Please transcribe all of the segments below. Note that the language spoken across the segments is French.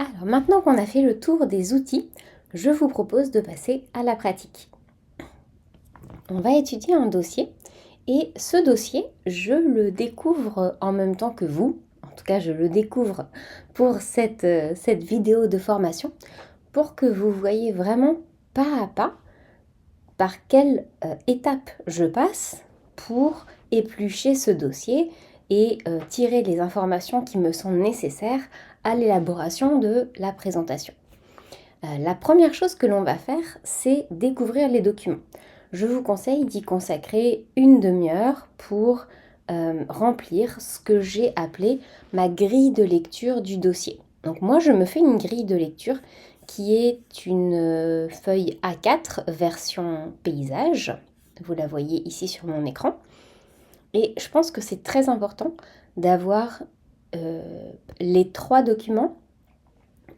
Alors maintenant qu'on a fait le tour des outils, je vous propose de passer à la pratique. On va étudier un dossier et ce dossier, je le découvre en même temps que vous. En tout cas, je le découvre pour cette vidéo de formation pour que vous voyez vraiment pas à pas par quelle étape je passe pour éplucher ce dossier et tirer les informations qui me sont nécessaires à l'élaboration de la présentation. La première chose que l'on va faire, c'est découvrir les documents. Je vous conseille d'y consacrer une demi-heure pour remplir ce que j'ai appelé ma grille de lecture du dossier. Donc moi, je me fais une grille de lecture qui est une feuille A4 version paysage. Vous la voyez ici sur mon écran. Et je pense que c'est très important d'avoir les 3 documents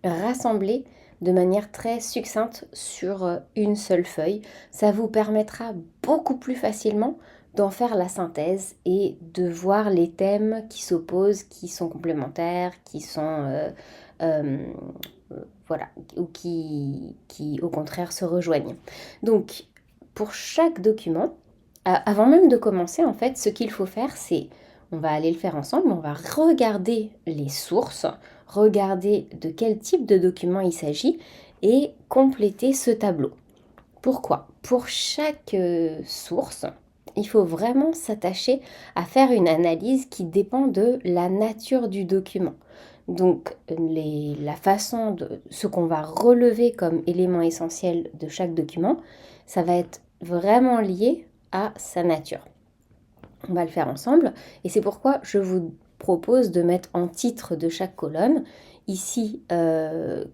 rassemblés de manière très succincte sur une seule feuille. Ça vous permettra beaucoup plus facilement d'en faire la synthèse et de voir les thèmes qui s'opposent, qui sont complémentaires, qui sont voilà, ou qui au contraire se rejoignent. Donc pour chaque document, avant même de commencer, en fait, ce qu'il faut faire, c'est, on va aller le faire ensemble, on va regarder les sources, regarder de quel type de document il s'agit et compléter ce tableau. Pourquoi? Pour chaque source, il faut vraiment s'attacher à faire une analyse qui dépend de la nature du document. Donc la façon de ce qu'on va relever comme élément essentiel de chaque document, ça va être vraiment lié à sa nature. On va le faire ensemble et c'est pourquoi je vous propose de mettre en titre de chaque colonne ici de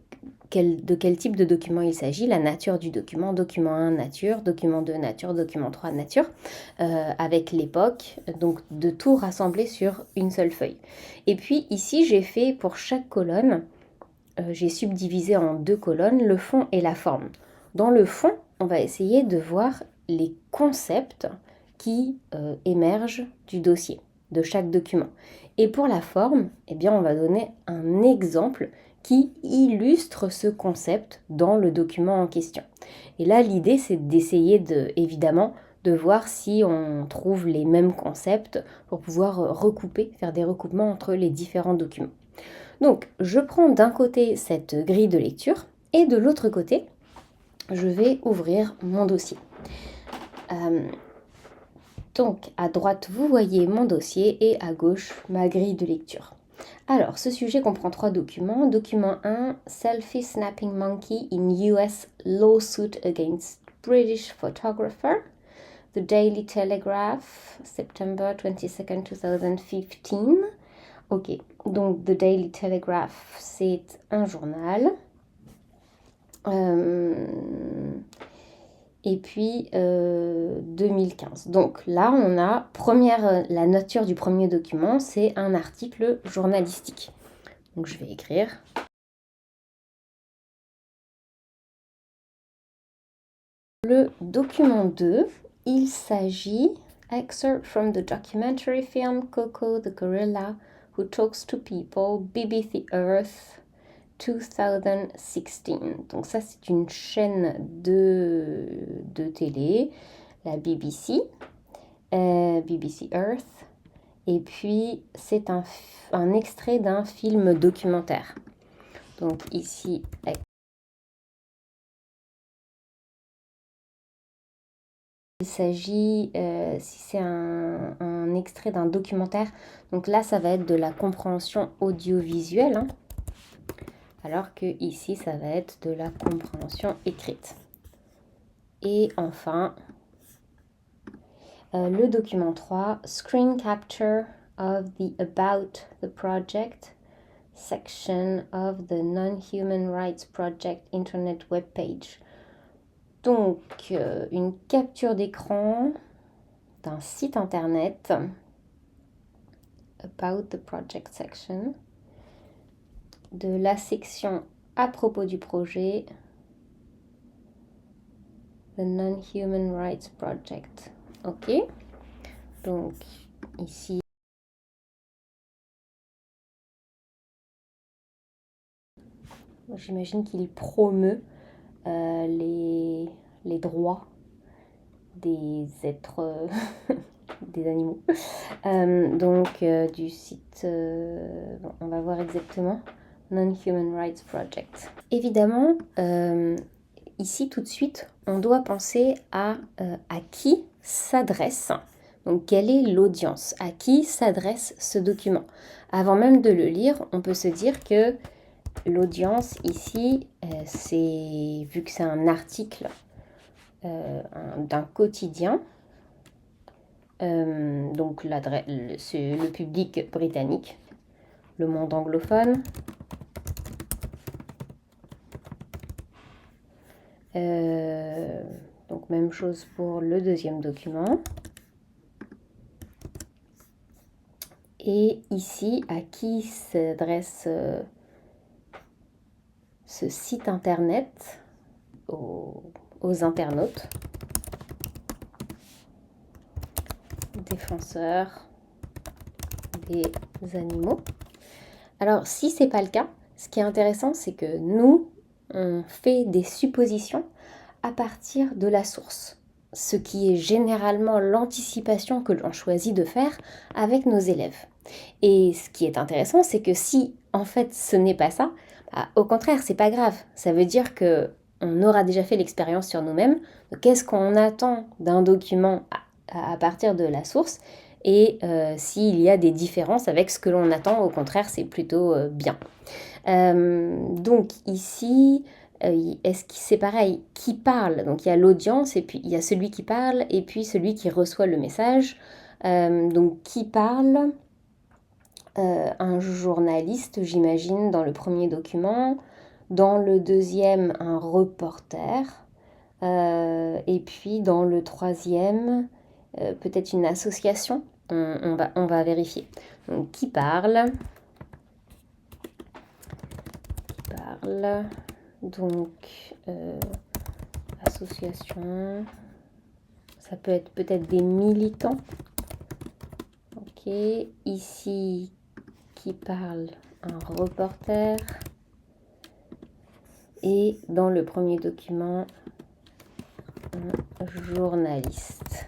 quel type de document il s'agit, la nature du document, document 1 nature, document 2 nature, document 3 nature, avec l'époque, donc de tout rassembler sur une seule feuille. Et puis ici j'ai fait pour chaque colonne, j'ai subdivisé en 2 colonnes le fond et la forme. Dans le fond, on va essayer de voir les concepts qui émergent du dossier, de chaque document. Et pour la forme, eh bien, on va donner un exemple qui illustre ce concept dans le document en question. Et là, l'idée, c'est d'essayer évidemment de voir si on trouve les mêmes concepts pour pouvoir recouper, faire des recoupements entre les différents documents. Donc, je prends d'un côté cette grille de lecture et de l'autre côté, je vais ouvrir mon dossier. Donc, à droite, vous voyez mon dossier et à gauche, ma grille de lecture. Alors, ce sujet comprend 3 documents. Document 1, Selfie Snapping Monkey in US Lawsuit Against British Photographer. The Daily Telegraph, September 22nd, 2015. Ok, donc The Daily Telegraph, c'est un journal. Et puis 2015. Donc là, on a la nature du premier document, c'est un article journalistique. Donc je vais écrire. Le document 2, il s'agit excerpt from the documentary film Coco the Gorilla Who Talks to People, BBC Earth 2016. Donc ça, c'est une chaîne de télé, la BBC, BBC Earth. Et puis, c'est un extrait d'un film documentaire. Donc ici, il s'agit, si c'est un extrait d'un documentaire, donc là, ça va être de la compréhension audiovisuelle, hein, alors que ici, ça va être de la compréhension écrite. Et enfin, le document 3, Screen Capture of the About the Project section of the Non-Human Rights Project Internet web page. Donc, une capture d'écran d'un site internet, About the Project section, de la section à propos du projet, The Non-Human Rights Project. Ok, donc ici, j'imagine qu'il promeut les droits des êtres, des animaux. Du site, bon, on va voir exactement, Non-Human Rights Project. Évidemment, ici tout de suite, on doit penser à qui s'adresse, donc quelle est l'audience, à qui s'adresse ce document. Avant même de le lire, on peut se dire que l'audience ici, c'est, vu que c'est un article d'un quotidien, donc c'est le public britannique, le monde anglophone. Donc même chose pour le deuxième document. Et ici, à qui s'adresse ce site internet, aux internautes, défenseurs des animaux. Alors si c'est pas le cas, ce qui est intéressant, c'est que nous, on fait des suppositions à partir de la source, ce qui est généralement l'anticipation que l'on choisit de faire avec nos élèves. Et ce qui est intéressant, c'est que si en fait ce n'est pas ça, au contraire, c'est pas grave. Ça veut dire que on aura déjà fait l'expérience sur nous-mêmes. Qu'est-ce qu'on attend d'un document à partir de la source, et s'il y a des différences avec ce que l'on attend, au contraire, c'est plutôt bien. Donc ici, est-ce que c'est pareil, qui parle? Donc il y a l'audience, et puis il y a celui qui parle, et puis celui qui reçoit le message. Donc qui parle? Un journaliste, j'imagine, dans le premier document. Dans le deuxième, un reporter. Et puis dans le troisième, peut-être une association. On va vérifier. Donc qui parle? Donc association. Ça peut être peut-être des militants. Ok. Ici, qui parle? Un reporter. Et dans le premier document, un journaliste.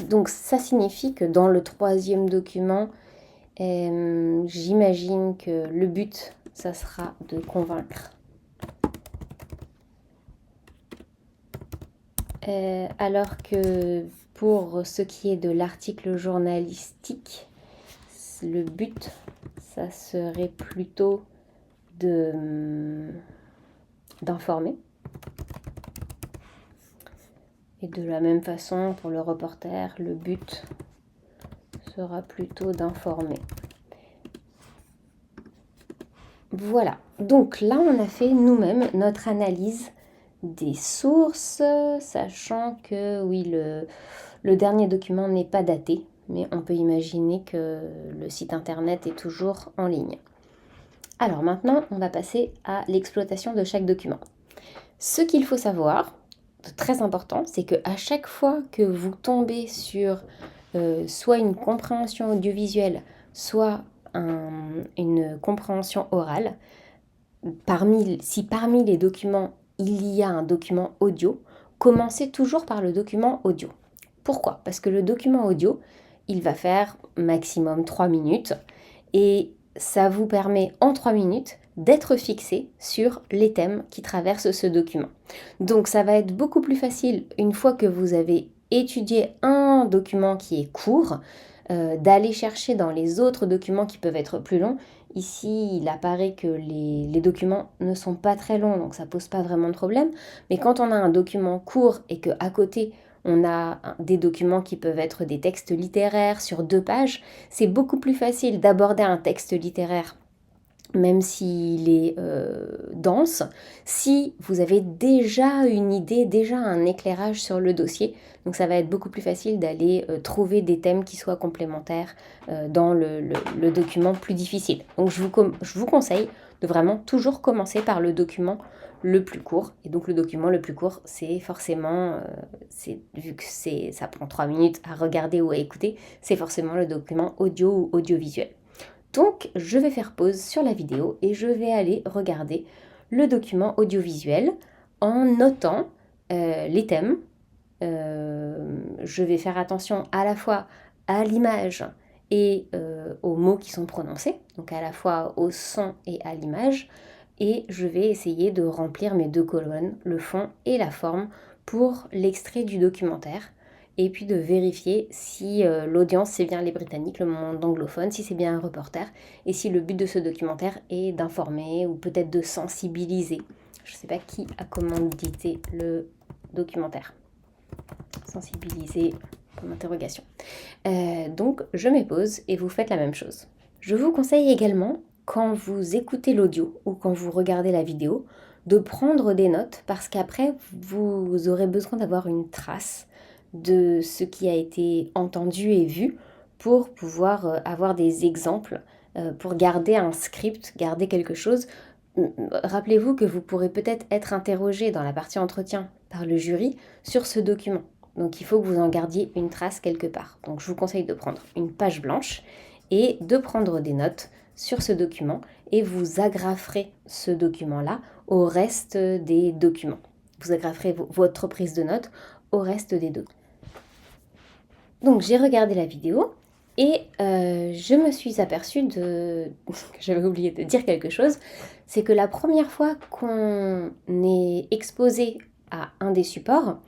Donc ça signifie que dans le troisième document, j'imagine que le but, ça sera de convaincre. Alors que pour ce qui est de l'article journalistique, le but, ça serait plutôt d'informer. Et de la même façon, pour le reporter, le but sera plutôt d'informer. Voilà, donc là on a fait nous-mêmes notre analyse des sources, sachant que oui, le dernier document n'est pas daté, mais on peut imaginer que le site internet est toujours en ligne. Alors maintenant, on va passer à l'exploitation de chaque document. Ce qu'il faut savoir, très important, c'est qu'à chaque fois que vous tombez sur soit une compréhension audiovisuelle, soit une compréhension orale, si parmi les documents il y a un document audio, commencez toujours par le document audio. Pourquoi? Parce que le document audio, il va faire maximum 3 minutes, et ça vous permet en 3 minutes d'être fixé sur les thèmes qui traversent ce document. Donc ça va être beaucoup plus facile, une fois que vous avez étudié un document qui est court, d'aller chercher dans les autres documents qui peuvent être plus longs. Ici, il apparaît que les documents ne sont pas très longs, donc ça pose pas vraiment de problème. Mais quand on a un document court et qu'à côté, on a des documents qui peuvent être des textes littéraires sur 2 pages, c'est beaucoup plus facile d'aborder un texte littéraire, même s'il est dense, si vous avez déjà une idée, déjà un éclairage sur le dossier. Donc ça va être beaucoup plus facile d'aller trouver des thèmes qui soient complémentaires dans le document plus difficile. Donc je vous conseille de vraiment toujours commencer par le document le plus court. Et donc le document le plus court, c'est forcément, vu que ça prend 3 minutes à regarder ou à écouter, c'est forcément le document audio ou audiovisuel. Donc, je vais faire pause sur la vidéo et je vais aller regarder le document audiovisuel en notant les thèmes. Je vais faire attention à la fois à l'image et aux mots qui sont prononcés, donc à la fois au son et à l'image. Et je vais essayer de remplir mes 2 colonnes, le fond et la forme, pour l'extrait du documentaire. Et puis de vérifier si l'audience, c'est bien les Britanniques, le monde anglophone, si c'est bien un reporter, et si le but de ce documentaire est d'informer ou peut-être de sensibiliser. Je ne sais pas qui a commandité le documentaire. Sensibiliser, comme interrogation. Donc je mets pause et vous faites la même chose. Je vous conseille également, quand vous écoutez l'audio ou quand vous regardez la vidéo, de prendre des notes parce qu'après vous aurez besoin d'avoir une trace de ce qui a été entendu et vu pour pouvoir avoir des exemples, pour garder un script, garder quelque chose. Rappelez-vous que vous pourrez peut-être être interrogé dans la partie entretien par le jury sur ce document. Donc il faut que vous en gardiez une trace quelque part. Donc je vous conseille de prendre une page blanche et de prendre des notes sur ce document et vous agraferez ce document-là au reste des documents. Vous agraferez votre prise de notes au reste des documents. Donc j'ai regardé la vidéo et je me suis aperçue que j'avais oublié de dire quelque chose, c'est que la première fois qu'on est exposé à un des supports,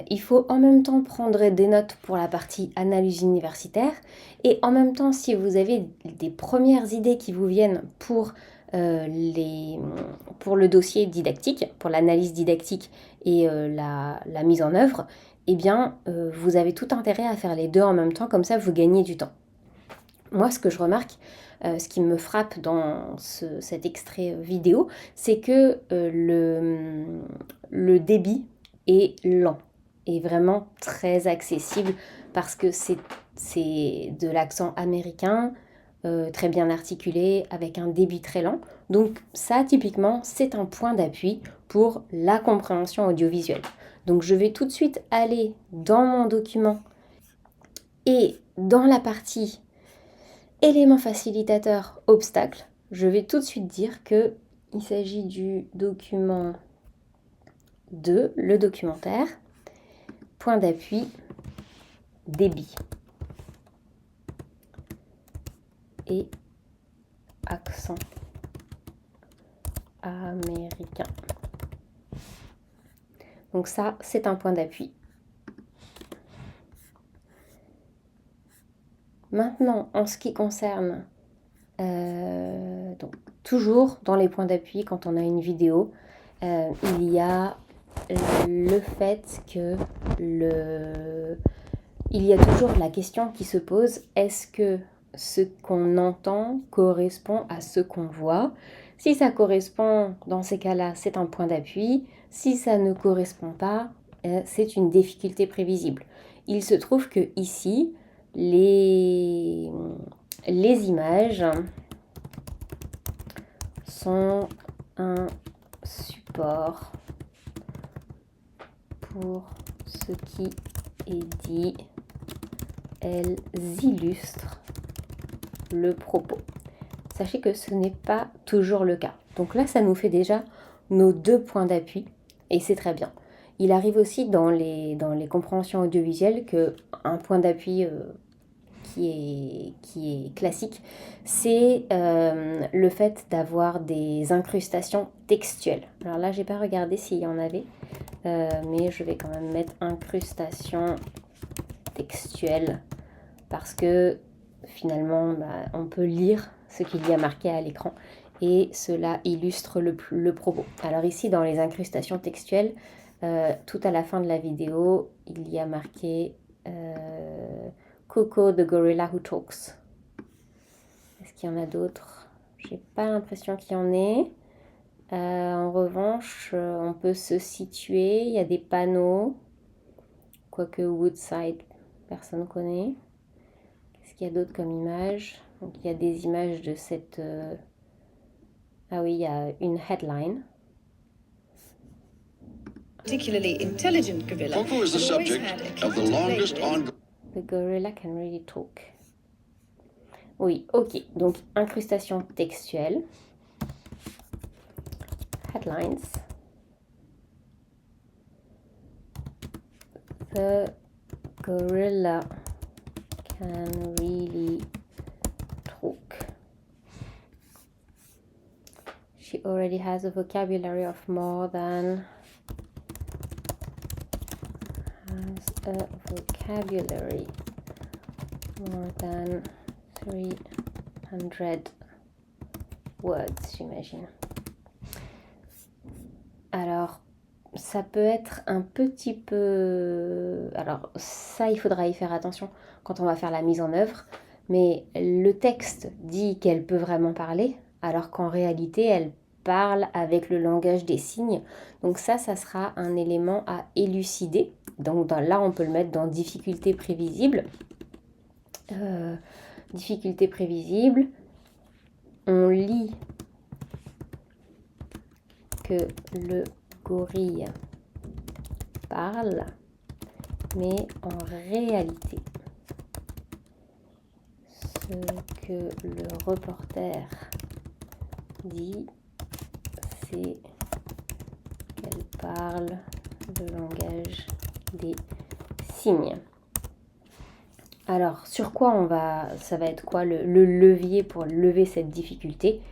il faut en même temps prendre des notes pour la partie analyse universitaire et en même temps, si vous avez des premières idées qui vous viennent pour le dossier didactique, pour l'analyse didactique et la mise en œuvre, eh bien, vous avez tout intérêt à faire les deux en même temps, comme ça vous gagnez du temps. Moi, ce que je remarque, ce qui me frappe dans cet extrait vidéo, c'est que le débit est lent et vraiment très accessible parce que c'est de l'accent américain, très bien articulé, avec un débit très lent. Donc ça, typiquement, c'est un point d'appui pour la compréhension audiovisuelle. Donc je vais tout de suite aller dans mon document et dans la partie éléments facilitateurs, obstacles, je vais tout de suite dire que il s'agit du document 2, le documentaire, point d'appui, débit et accent américain. Donc ça, c'est un point d'appui. Maintenant, en ce qui concerne, donc, toujours dans les points d'appui, quand on a une vidéo, il y a le fait que il y a toujours la question qui se pose, est-ce que ce qu'on entend correspond à ce qu'on voit? Si ça correspond, dans ces cas-là, c'est un point d'appui. Si ça ne correspond pas, c'est une difficulté prévisible. Il se trouve que ici, les images sont un support pour ce qui est dit. Elles illustrent le propos. Sachez que ce n'est pas toujours le cas. Donc là, ça nous fait déjà nos 2 points d'appui et c'est très bien. Il arrive aussi dans les compréhensions audiovisuelles qu'un point d'appui qui est classique, c'est le fait d'avoir des incrustations textuelles. Alors là, j'ai pas regardé s'il y en avait, mais je vais quand même mettre incrustation textuelle parce que finalement, on peut lire ce qu'il y a marqué à l'écran et cela illustre le propos. Alors ici, dans les incrustations textuelles, tout à la fin de la vidéo, il y a marqué Coco the Gorilla Who Talks. Est-ce qu'il y en a d'autres? J'ai pas l'impression qu'il y en ait. En revanche, on peut se situer. Il y a des panneaux. Quoique Woodside, personne ne connaît. Qu'est-ce qu'il y a d'autre comme image? Donc il y a des images de cette... Ah oui, il y a une headline. Particularly intelligent gorilla. Coco is the subject of the longest ongoing. The gorilla can really talk. Oui, ok. Donc, incrustation textuelle. Headlines. The gorilla can really talk. She already has a vocabulary of more than 300 words, j'imagine. Alors, ça peut être un petit peu... Alors, ça, il faudra y faire attention quand on va faire la mise en œuvre. Mais le texte dit qu'elle peut vraiment parler, alors qu'en réalité, elle parle avec le langage des signes. Donc ça sera un élément à élucider. Donc là, on peut le mettre dans difficulté prévisible. Difficulté prévisible. On lit que le gorille parle, mais en réalité, ce que le reporter dit, c'est qu'elle parle le langage des signes. Alors, sur quoi ça va être quoi le levier pour lever cette difficulté?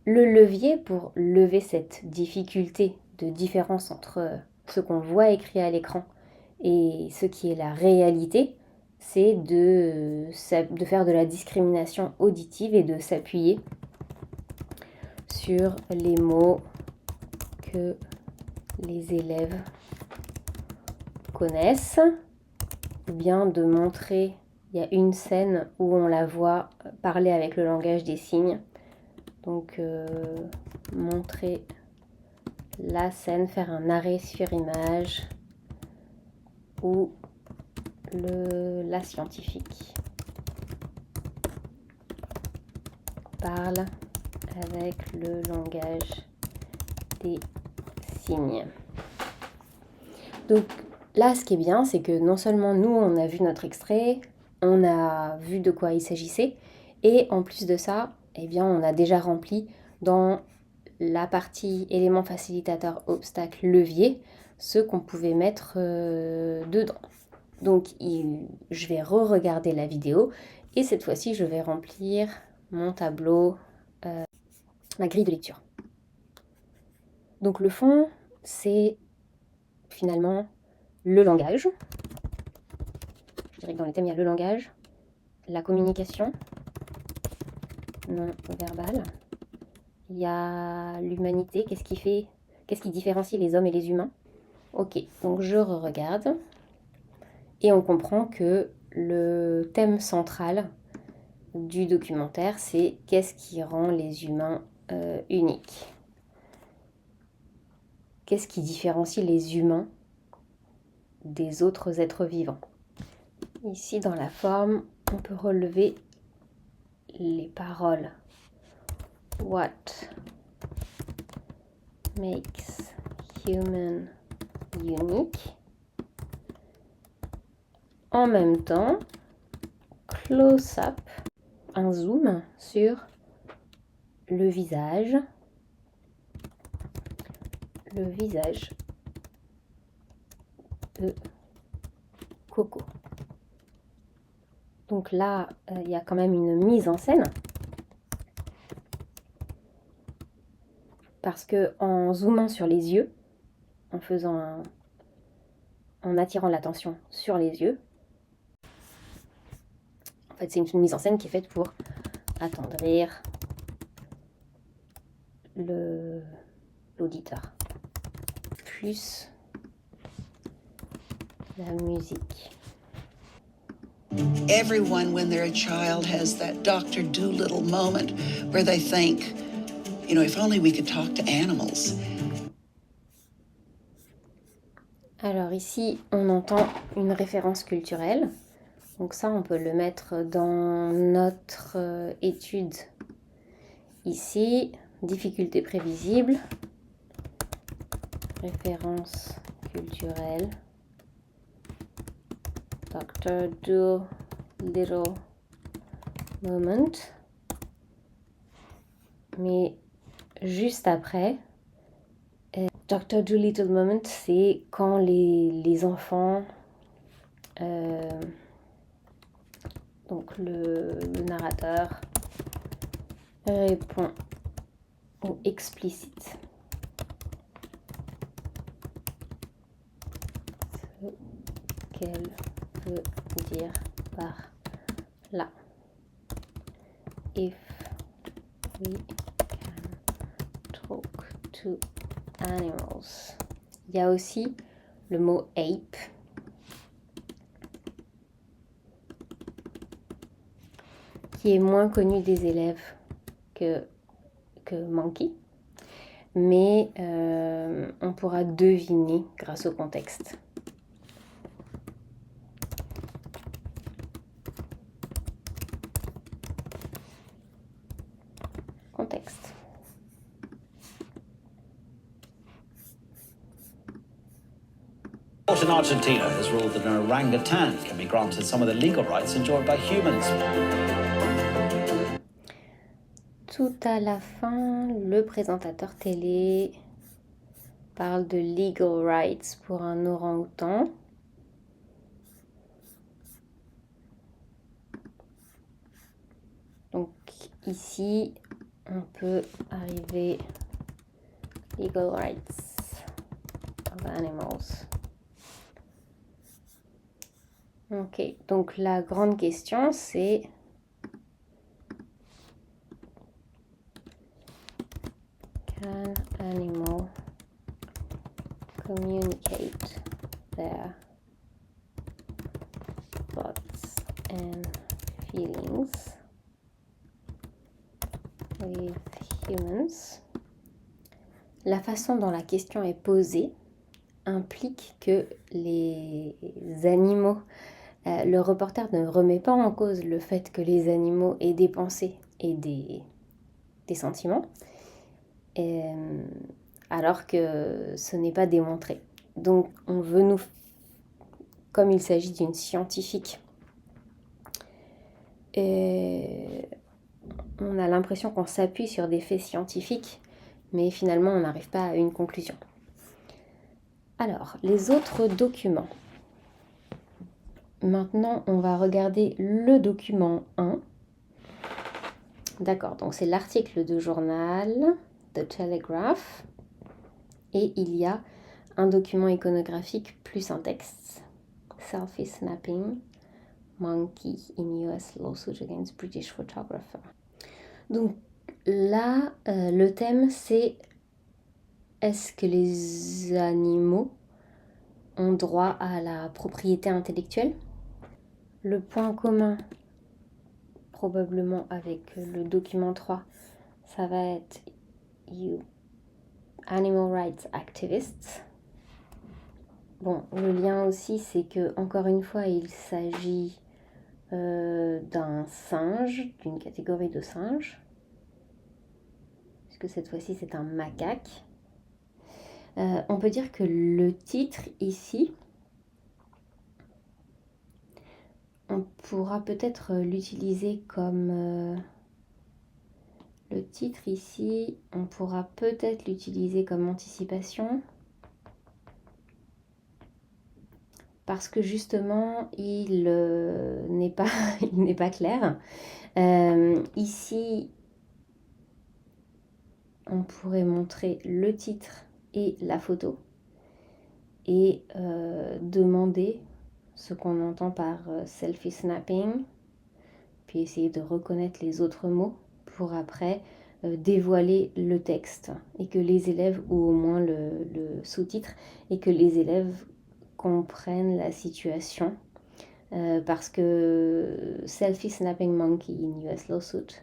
Le levier pour lever cette difficulté de différence entre ce qu'on voit écrit à l'écran et ce qui est la réalité, c'est de faire de la discrimination auditive et de s'appuyer sur les mots que les élèves connaissent, ou bien de montrer, il y a une scène où on la voit parler avec le langage des signes. Donc montrer la scène, faire un arrêt sur image où la scientifique parle avec le langage des signes. Donc là, ce qui est bien, c'est que non seulement nous, on a vu notre extrait, on a vu de quoi il s'agissait, et en plus de ça, eh bien, on a déjà rempli dans la partie éléments facilitateurs, obstacles, leviers, ce qu'on pouvait mettre dedans. Donc, je vais re-regarder la vidéo, et cette fois-ci, je vais remplir mon tableau, ma grille de lecture. Donc, le fond, c'est finalement le langage. Je dirais que dans les thèmes, il y a le langage, la communication non verbale, il y a l'humanité, qu'est-ce qui différencie les hommes et les humains. Ok, donc je regarde et on comprend que le thème central du documentaire, c'est qu'est-ce qui rend les humains uniques. Qu'est-ce qui différencie les humains des autres êtres vivants. Ici, dans la forme, on peut relever les paroles. What makes human unique? En même temps, close-up, un zoom sur le visage de Coco. Donc là, il y a quand même une mise en scène. Parce que en zoomant sur les yeux, en attirant l'attention sur les yeux, en fait, c'est une mise en scène qui est faite pour attendrir l'auditeur. Plus la musique. Everyone, when they're a child, has that Dr. Dolittle moment where they think, you know, if only we could talk to animals. Alors ici, on entend une référence culturelle. Donc ça, on peut le mettre dans notre étude. Ici, difficulté prévisible, référence culturelle, Dr. Dolittle moment. Mais juste après, Dr. Dolittle moment, c'est quand les enfants, donc le narrateur, répond au explicite. Ce qu'elle veut dire par là. If we can talk to animals. Il y a aussi le mot ape qui est moins connu des élèves que monkey, mais on pourra deviner grâce au contexte. Contexte. A court in Argentina has ruled that an orangutan can be granted some of the legal rights enjoyed by humans. Tout à la fin, le présentateur télé parle de legal rights pour un orang-outan. Donc ici, on peut arriver legal rights of animals. Ok, donc la grande question c'est can animal communicate their thoughts and feelings with humans? La façon dont la question est posée implique que les animaux, le reporter ne remet pas en cause le fait que les animaux aient des pensées et des sentiments, alors que ce n'est pas démontré. Donc on veut comme il s'agit d'une scientifique, on a l'impression qu'on s'appuie sur des faits scientifiques, mais finalement on n'arrive pas à une conclusion. Alors, les autres documents. Maintenant, on va regarder le document 1. D'accord, donc c'est l'article de journal, The Telegraph. Et il y a un document iconographique plus un texte. Selfie snapping, monkey in US lawsuit against British photographer. Donc là, le thème c'est: est-ce que les animaux ont droit à la propriété intellectuelle? Le point commun, probablement avec le document 3, ça va être Animal Rights Activists. Bon, le lien aussi, c'est que, encore une fois, il s'agit d'un singe, d'une catégorie de singes, puisque cette fois-ci, c'est un macaque. On peut dire que le titre ici, on pourra peut-être l'utiliser comme... le titre ici, on pourra peut-être l'utiliser comme anticipation. Parce que justement, il n'est pas clair. Ici, on pourrait montrer le titre et la photo et demander ce qu'on entend par selfie snapping, puis essayer de reconnaître les autres mots pour après dévoiler le texte et que les élèves, ou au moins le sous-titre, et que les élèves comprennent la situation. Parce que selfie snapping monkey in US lawsuit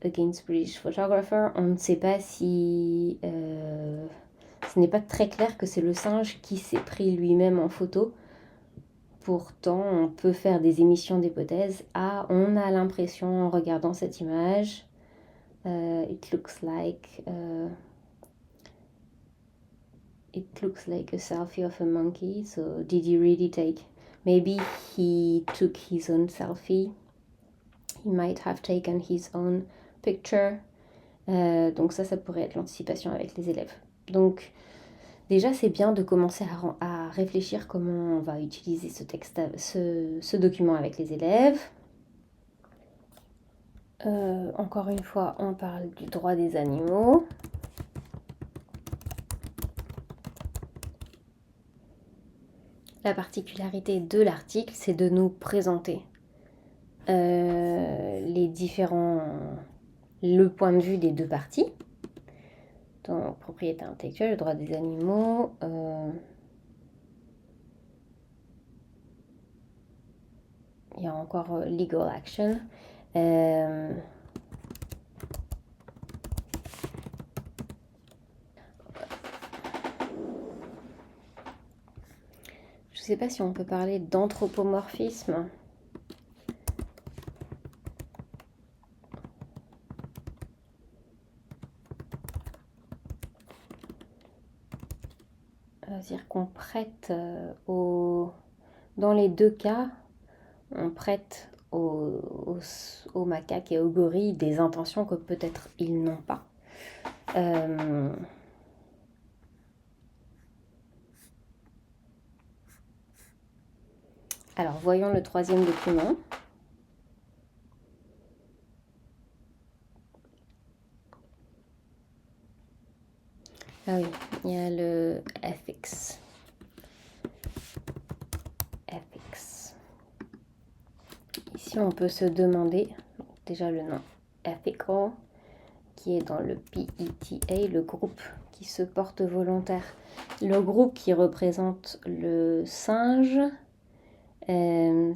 against British photographer, on ne sait pas si... ce n'est pas très clair que c'est le singe qui s'est pris lui-même en photo. Pourtant, on peut faire des émissions d'hypothèses. Ah, on a l'impression en regardant cette image, it looks like a selfie of a monkey. So, did he really take? Maybe he took his own selfie. He might have taken his own picture. Donc ça pourrait être l'anticipation avec les élèves. Donc déjà, c'est bien de commencer à réfléchir comment on va utiliser ce document avec les élèves. Encore une fois, on parle du droit des animaux. La particularité de l'article, c'est de nous présenter le point de vue des deux parties. Donc, propriété intellectuelle, le droit des animaux. Il y a encore legal action. Je ne sais pas si on peut parler d'anthropomorphisme. C'est-à-dire qu'on prête dans les deux cas, on prête aux macaques et aux gorilles des intentions que peut-être ils n'ont pas. Alors, voyons le troisième document. Ah oui, il y a le ethics. Ici, on peut se demander, déjà le nom ethical, qui est dans le PETA, le groupe qui se porte volontaire. Le groupe qui représente le singe, il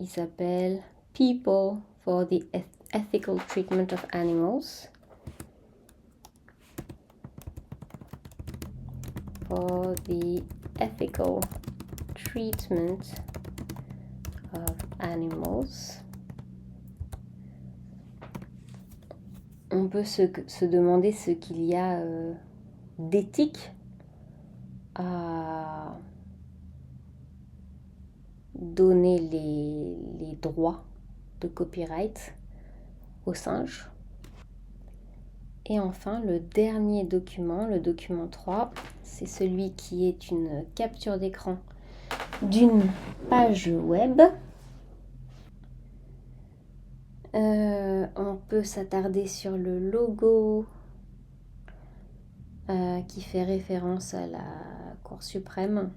s'appelle People for the Ethical Treatment of Animals. For the ethical treatment of animals. On peut se demander ce qu'il y a d'éthique à donner les droits de copyright aux singes. Et enfin, le dernier document, le document 3, c'est celui qui est une capture d'écran d'une page web. On peut s'attarder sur le logo qui fait référence à la Cour suprême,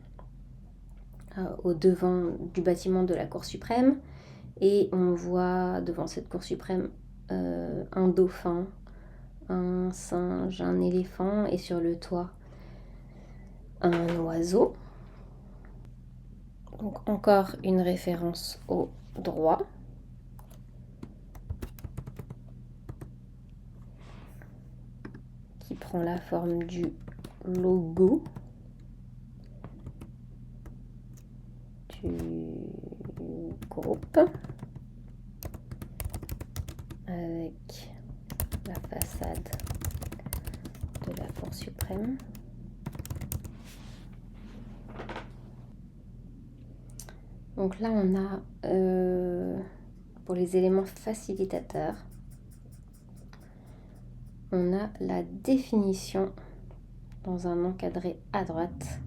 au devant du bâtiment de la Cour suprême. Et on voit devant cette Cour suprême un dauphin, un singe, un éléphant et sur le toit un oiseau. Donc encore une référence au droit. Qui prend la forme du logo du groupe avec la façade de la Cour suprême. Donc là, on a, pour les éléments facilitateurs, on a la définition dans un encadré à droite.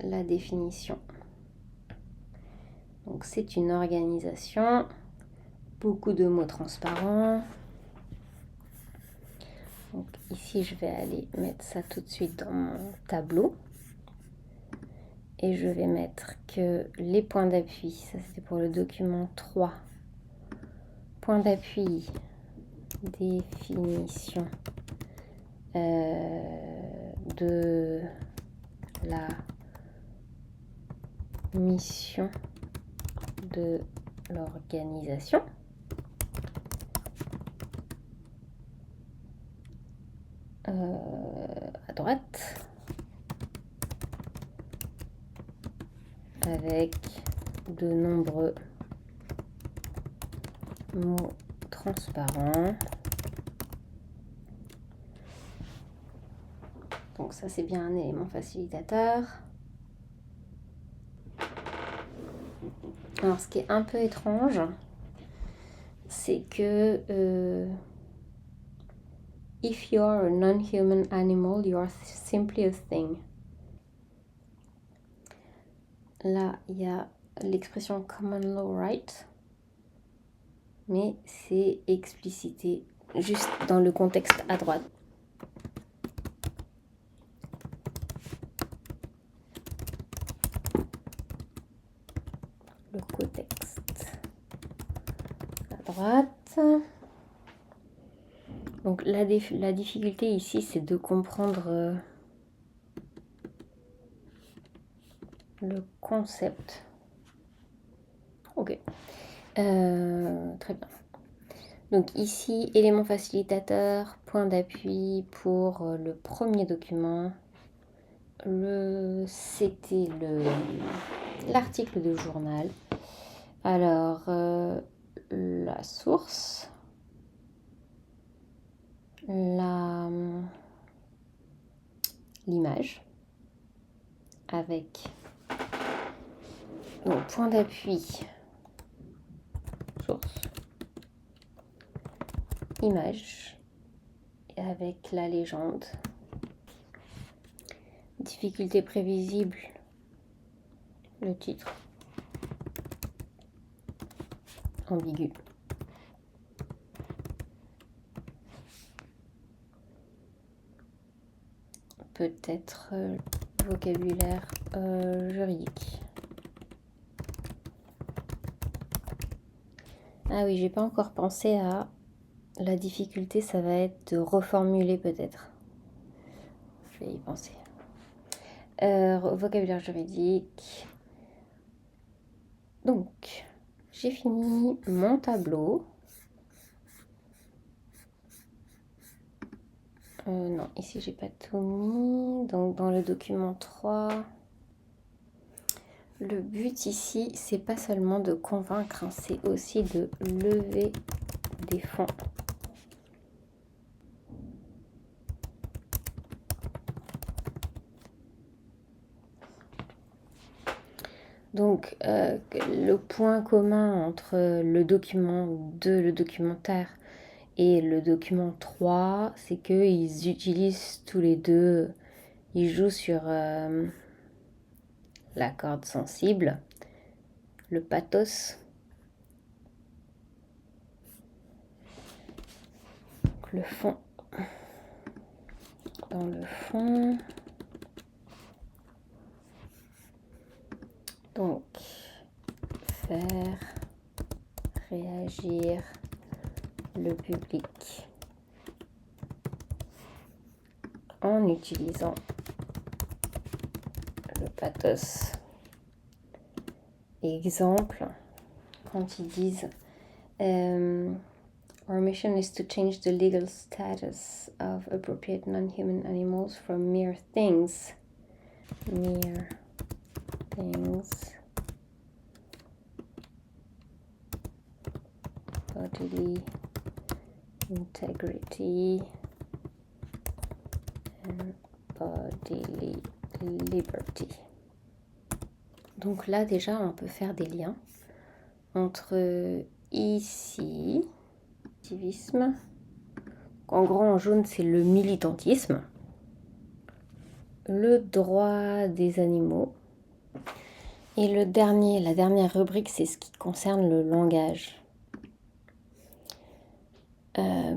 La définition. Donc c'est une organisation, beaucoup de mots transparents. Donc ici, je vais aller mettre ça tout de suite dans mon tableau. Et je vais mettre que les points d'appui, ça c'était pour le document 3. Point d'appui, définition de la mission de l'organisation. À droite, avec de nombreux mots transparents. Donc ça c'est bien un élément facilitateur. Alors, ce qui est un peu étrange, c'est que if you are a non-human animal, you are simply a thing. Là, il y a l'expression common law right, mais c'est explicité juste dans le contexte à droite. Le contexte à droite. Donc la difficulté ici, c'est de comprendre le concept. Ok. Très bien. Donc ici, élément facilitateur, point d'appui pour le premier document. C'était l'article de journal. Alors, la source, l'image, avec point d'appui, source, image, et avec la légende. Difficulté prévisible, le titre, ambigu. Peut-être vocabulaire juridique. Ah oui, j'ai pas encore pensé à la difficulté, ça va être de reformuler peut-être. Je vais y penser. Vocabulaire juridique. Donc, j'ai fini mon tableau. Non, ici j'ai pas tout mis. Donc dans le document 3, le but ici, c'est pas seulement de convaincre, hein, c'est aussi de lever des fonds. Donc le point commun entre le document 2, le documentaire, et le document 3, c'est qu'ils utilisent tous les deux, ils jouent sur la corde sensible, le pathos. Donc, le fond. Dans le fond. Donc, faire réagir le public en utilisant le pathos. Exemple, quand ils disent Our mission is to change the legal status of appropriate non-human animals from mere things bodily integrity and bodily liberty. Donc là déjà on peut faire des liens entre ici, activisme, en grand en jaune c'est le militantisme, le droit des animaux, et la dernière rubrique c'est ce qui concerne le langage.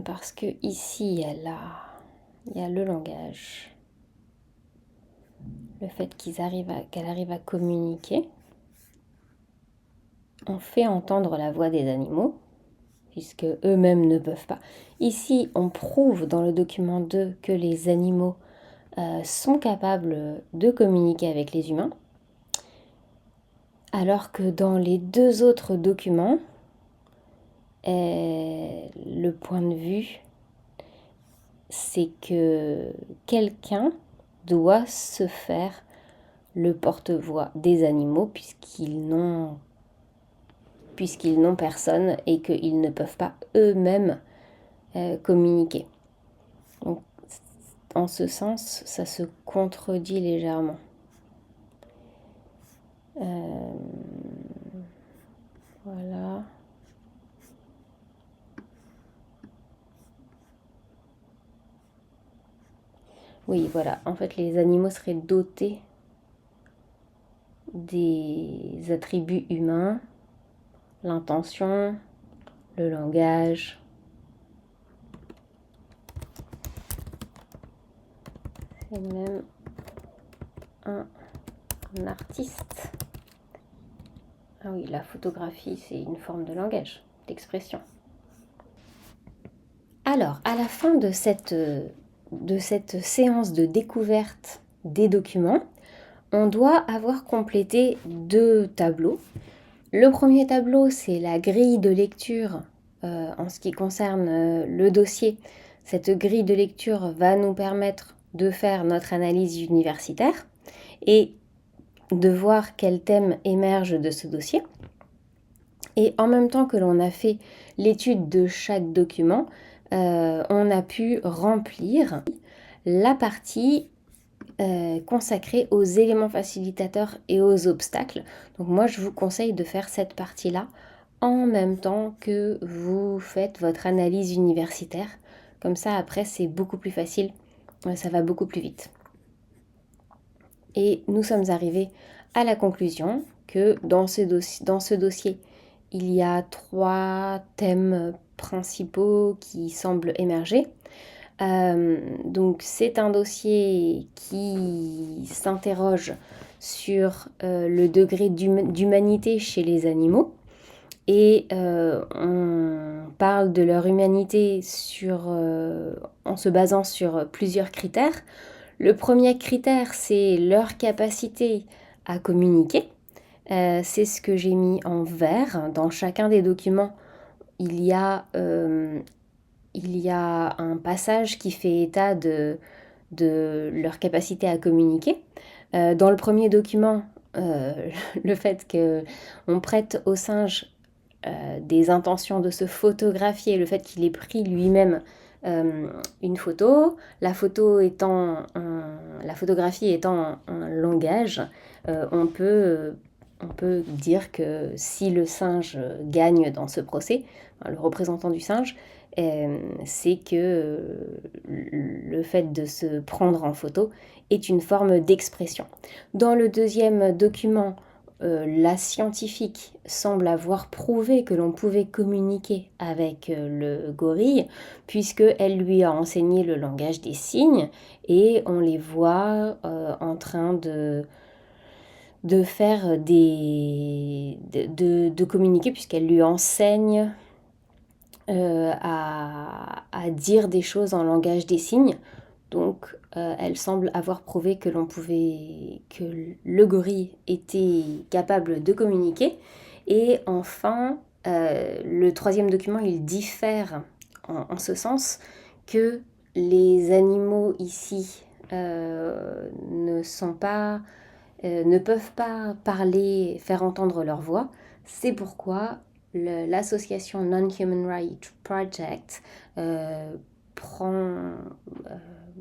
Parce que ici il y a le langage, le fait qu'elle arrive à communiquer. On fait entendre la voix des animaux, puisque eux-mêmes ne peuvent pas. Ici, on prouve dans le document 2 que les animaux sont capables de communiquer avec les humains, alors que dans les deux autres documents, le point de vue, c'est que quelqu'un doit se faire le porte-voix des animaux puisqu'ils n'ont personne et qu'ils ne peuvent pas eux-mêmes communiquer. Donc, en ce sens, ça se contredit légèrement. Voilà. Oui, voilà. En fait, les animaux seraient dotés des attributs humains, l'intention, le langage. C'est même un artiste. Ah oui, la photographie, c'est une forme de langage, d'expression. Alors, à la fin de cette séance de découverte des documents, on doit avoir complété 2 tableaux. Le premier tableau, c'est la grille de lecture en ce qui concerne le dossier. Cette grille de lecture va nous permettre de faire notre analyse universitaire et de voir quels thèmes émergent de ce dossier. Et en même temps que l'on a fait l'étude de chaque document, on a pu remplir la partie consacrée aux éléments facilitateurs et aux obstacles. Donc moi, je vous conseille de faire cette partie-là en même temps que vous faites votre analyse universitaire. Comme ça, après, c'est beaucoup plus facile, ça va beaucoup plus vite. Et nous sommes arrivés à la conclusion que dans ce dossier, il y a 3 thèmes principaux qui semblent émerger. Donc c'est un dossier qui s'interroge sur le degré d'humanité chez les animaux et on parle de leur humanité en se basant sur plusieurs critères. Le premier critère, c'est leur capacité à communiquer. C'est ce que j'ai mis en vert. Dans chacun des documents, il y a un passage qui fait état de leur capacité à communiquer. Dans le premier document, le fait qu'on prête au singe des intentions de se photographier, le fait qu'il ait pris lui-même une photo, la photographie étant un langage, on peut dire que si le singe gagne dans ce procès, le représentant du singe, c'est que le fait de se prendre en photo est une forme d'expression. Dans le deuxième document, la scientifique semble avoir prouvé que l'on pouvait communiquer avec le gorille puisqu'elle lui a enseigné le langage des signes et on les voit en train de faire de communiquer puisqu'elle lui enseigne à dire des choses en langage des signes. Donc elle semble avoir prouvé que le gorille était capable de communiquer. Et enfin, le troisième document, il diffère en ce sens que les animaux ici ne peuvent pas parler, faire entendre leur voix. C'est pourquoi l'association Non-Human Rights Project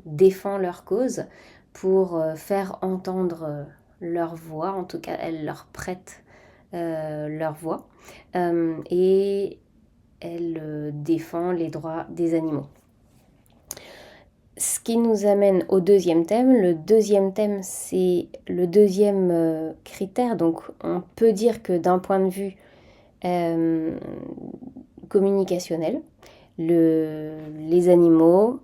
défend leur cause pour faire entendre leur voix. En tout cas, elle leur prête leur voix et elle défend les droits des animaux. Ce qui nous amène au deuxième thème. Le deuxième thème, c'est le deuxième critère. Donc, on peut dire que d'un point de vue communicationnel, les animaux,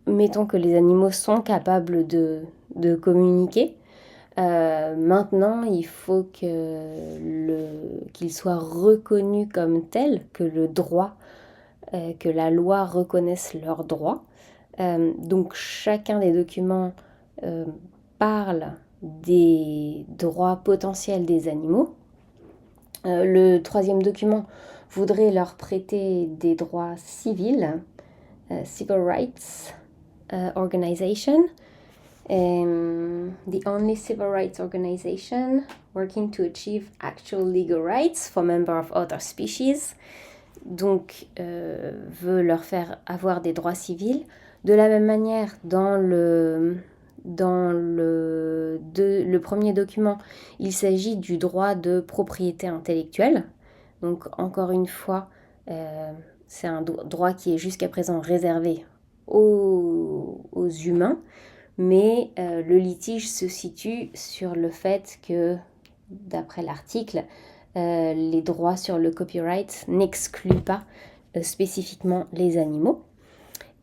mettons que les animaux sont capables de communiquer. Maintenant, il faut qu'ils soient reconnus comme tels, que que la loi reconnaisse leurs droits. Donc chacun des documents parle des droits potentiels des animaux. Le troisième document voudrait leur prêter des droits civils, Civil Rights Organization, the only civil rights organization working to achieve actual legal rights for members of other species. Donc veut leur faire avoir des droits civils. De la même manière, dans le premier document, il s'agit du droit de propriété intellectuelle. Donc encore une fois, c'est un droit qui est jusqu'à présent réservé aux humains, mais le litige se situe sur le fait que, d'après l'article, les droits sur le copyright n'excluent pas spécifiquement les animaux.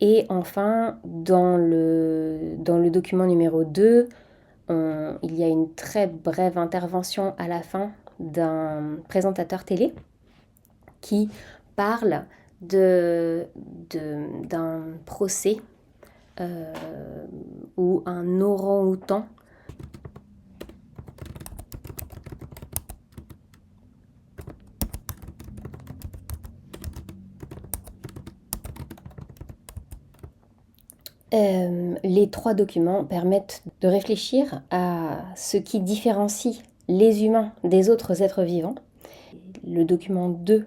Et enfin, dans le document numéro 2, il y a une très brève intervention à la fin d'un présentateur télé qui parle d'un procès où un orang-outan les 3 documents permettent de réfléchir à ce qui différencie les humains des autres êtres vivants. Le document 2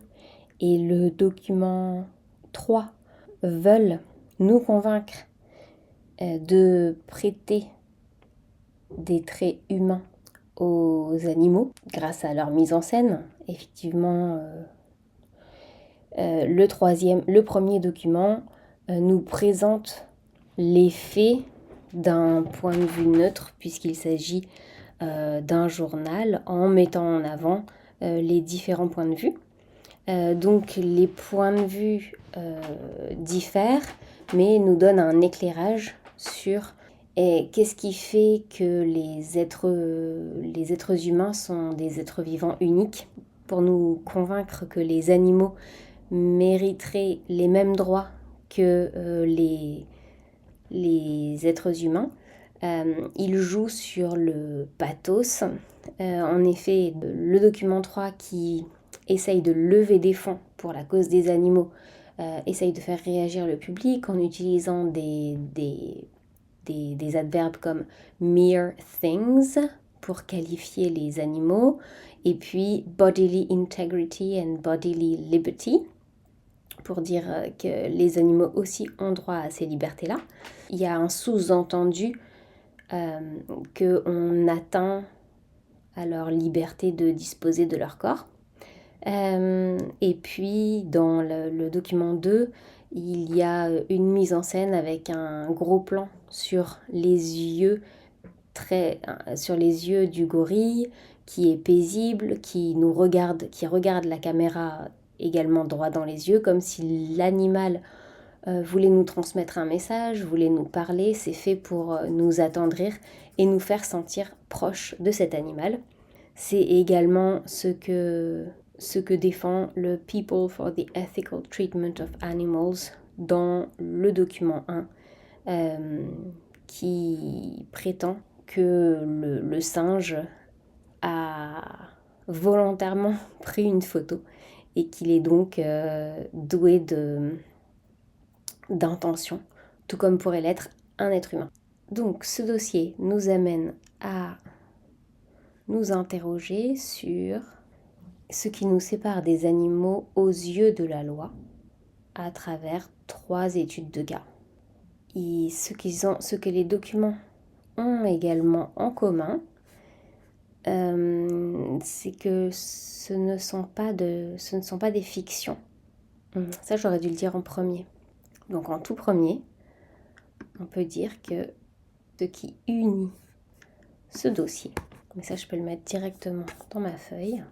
et le document 3 veulent nous convaincre de prêter des traits humains aux animaux grâce à leur mise en scène. Effectivement, le premier document nous présente les faits d'un point de vue neutre, puisqu'il s'agit d'un journal, en mettant en avant les différents points de vue. Donc les points de vue diffèrent, mais nous donnent un éclairage sur qu'est-ce qui fait que les êtres humains sont des êtres vivants uniques, pour nous convaincre que les animaux mériteraient les mêmes droits que les êtres humains. Il joue sur le pathos. En effet, le document 3 qui essaye de lever des fonds pour la cause des animaux, essaye de faire réagir le public en utilisant des adverbes comme mere things pour qualifier les animaux, et puis bodily integrity and bodily liberty pour dire que les animaux aussi ont droit à ces libertés-là. Il y a un sous-entendu qu'on atteint à leur liberté de disposer de leur corps. Et puis dans le document 2, il y a une mise en scène avec un gros plan sur les yeux du gorille, qui est paisible, qui regarde la caméra également droit dans les yeux, comme si l'animal voulait nous transmettre un message, voulait nous parler. C'est fait pour nous attendrir et nous faire sentir proches de cet animal. C'est également ce que défend le People for the Ethical Treatment of Animals dans le document 1, qui prétend que le singe a volontairement pris une photo et qu'il est donc doué d'intention, tout comme pourrait l'être un être humain. Donc ce dossier nous amène à nous interroger sur ce qui nous sépare des animaux aux yeux de la loi à travers 3 études de cas. Et ce que les documents ont également en commun, c'est que ce ne sont pas des fictions. Ça, j'aurais dû le dire en premier. Donc en tout premier, on peut dire que ce qui unit ce dossier, mais ça je peux le mettre directement dans ma feuille,